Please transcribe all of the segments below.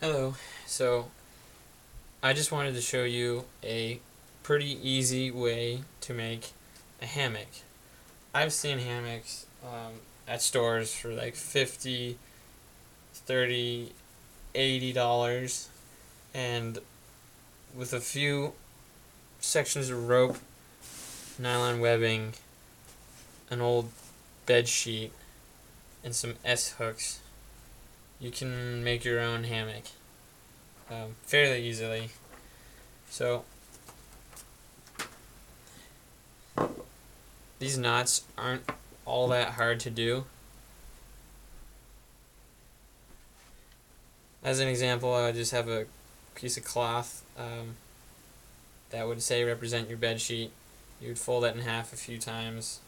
Hello. So I just wanted to show you a pretty easy way to make a hammock. I've seen hammocks at stores for like 50, 30, $80, and with a few sections of rope, nylon webbing, an old bed sheet, and some S hooks, you can make your own hammock fairly easily. So these knots aren't all that hard to do. As an example, I would just have a piece of cloth that would say represent your bed sheet. You would fold it in half a few times,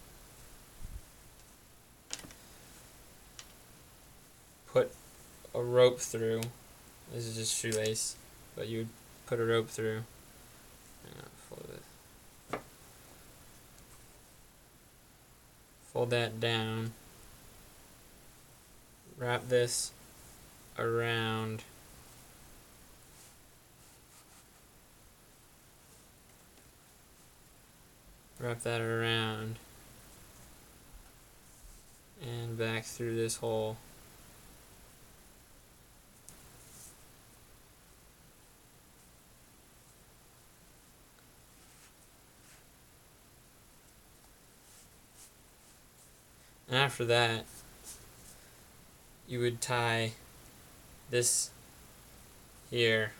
put a rope through. This is just shoelace, but you would put a rope through. Fold that down. Wrap this around wrap that around and back through this hole. And after that, you would tie this here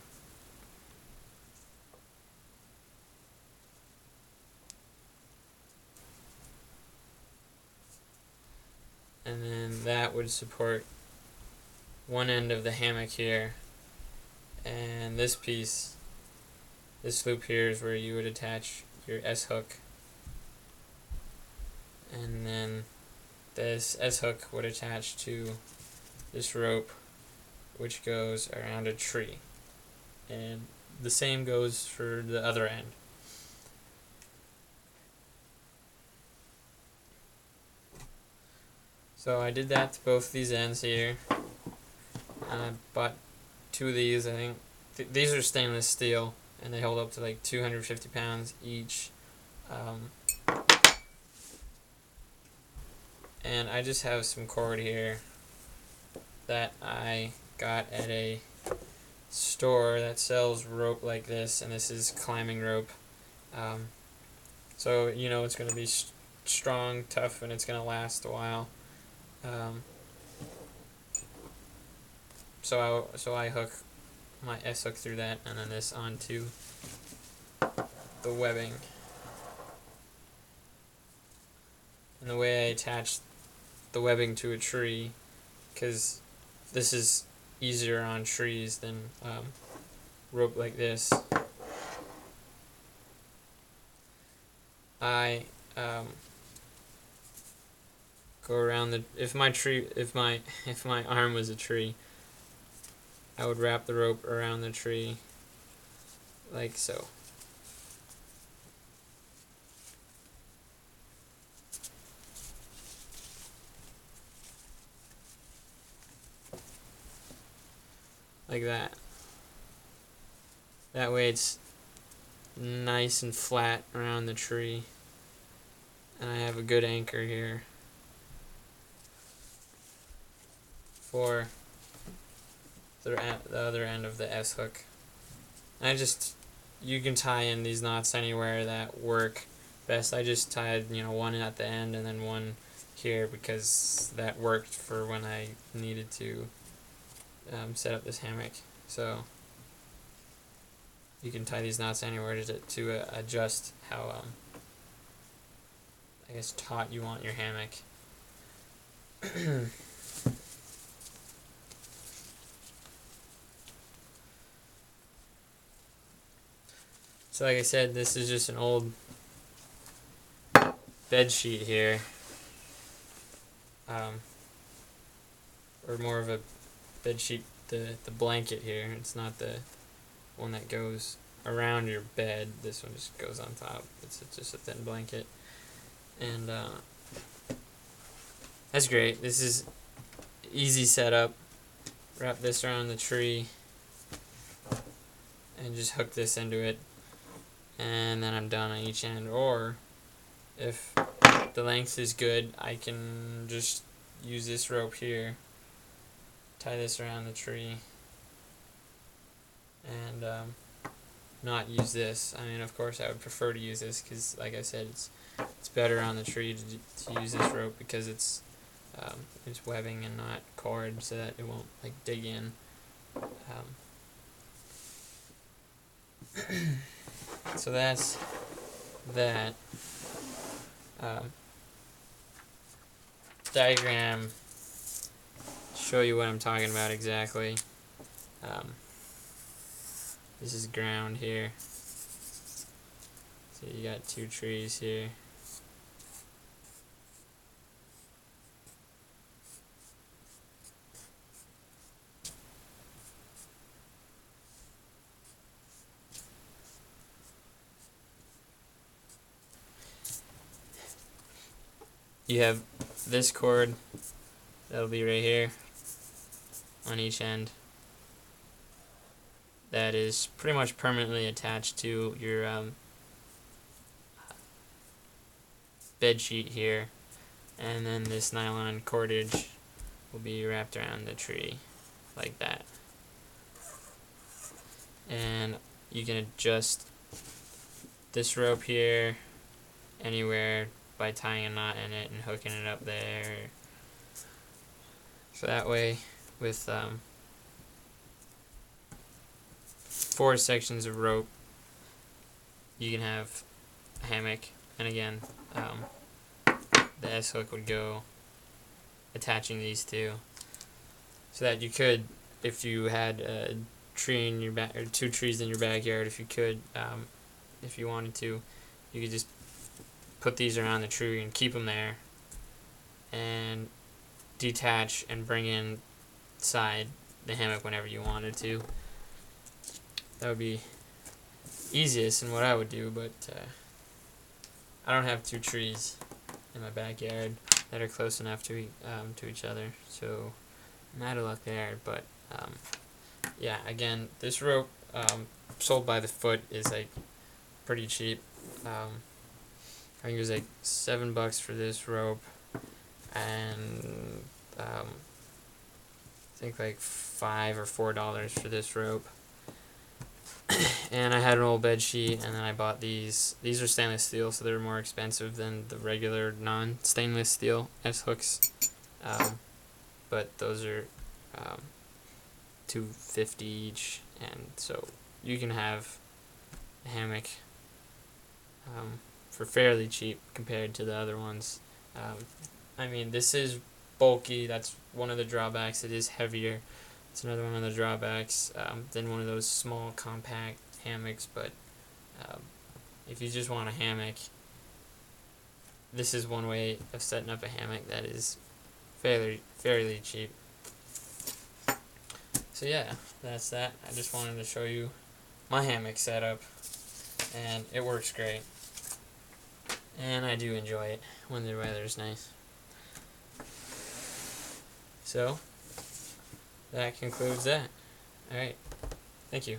and then that would support one end of the hammock here, and this piece, this loop here, is where you would attach your S hook, and then this S hook would attach to this rope, which goes around a tree, and the same goes for the other end. So I did that to both these ends here. I bought two of these. I think these are stainless steel, and they hold up to like 250 pounds each. And I just have some cord here that I got at a store that sells rope like this, and this is climbing rope. So you know it's going to be strong, tough, and it's going to last a while. So I hook my S hook through that, and then this onto the webbing. And the way I attach the webbing to a tree, because this is easier on trees than rope like this, I go around the if my arm was a tree, I would wrap the rope around the tree like so. Like that. That way it's nice and flat around the tree, and I have a good anchor here for the other end of the S hook. You can tie in these knots anywhere that work best. I just tied one at the end and then one here because that worked for when I needed to set up this hammock. So you can tie these knots anywhere to adjust how I guess taut you want your hammock. So like I said, this is just an old bed sheet here, or more of a bed sheet, the blanket here. It's not the one that goes around your bed. This one just goes on top. It's just a thin blanket, and that's great. This is easy setup. Wrap this around the tree, and just hook this into it, and then I'm done on each end. Or if the length is good, I can just use this rope here, tie this around the tree, and not use this. I mean, of course I would prefer to use this because, like I said, it's better on the tree to use this rope because it's webbing and not cord, so that it won't like dig in. So that's that. Diagram, show you what I'm talking about exactly. This is ground here. So you got two trees here. You have this cord that'll be right here on each end. That is pretty much permanently attached to your bed sheet here, and then this nylon cordage will be wrapped around the tree like that. And you can adjust this rope here anywhere by tying a knot in it and hooking it up there. So that way, with 4 sections of rope, you can have a hammock. And again, the S-hook would go attaching these two, so that you could, if you had a tree in your back or 2 trees in your backyard, if you could, if you wanted to, you could just put these around the tree and keep them there, and detach and bring inside the hammock whenever you wanted to. That would be easiest and what I would do, but I don't have 2 trees in my backyard that are close enough to each other, so I'm out of luck there. But yeah, again, this rope sold by the foot is like pretty cheap. I think it was like $7 for this rope, and I think like $5 or $4 for this rope. And I had an old bed sheet, and then I bought these. These are stainless steel, so they're more expensive than the regular non-stainless steel S-hooks. But those are $2.50 each, and so you can have a hammock for fairly cheap compared to the other ones. I mean, this is bulky. That's one of the drawbacks. It is heavier. It's another one of the drawbacks than one of those small compact hammocks. But if you just want a hammock, this is one way of setting up a hammock that is fairly cheap. So yeah, that's that. I just wanted to show you my hammock setup, and it works great. And I do enjoy it when the weather's nice. So that concludes that. Alright, thank you.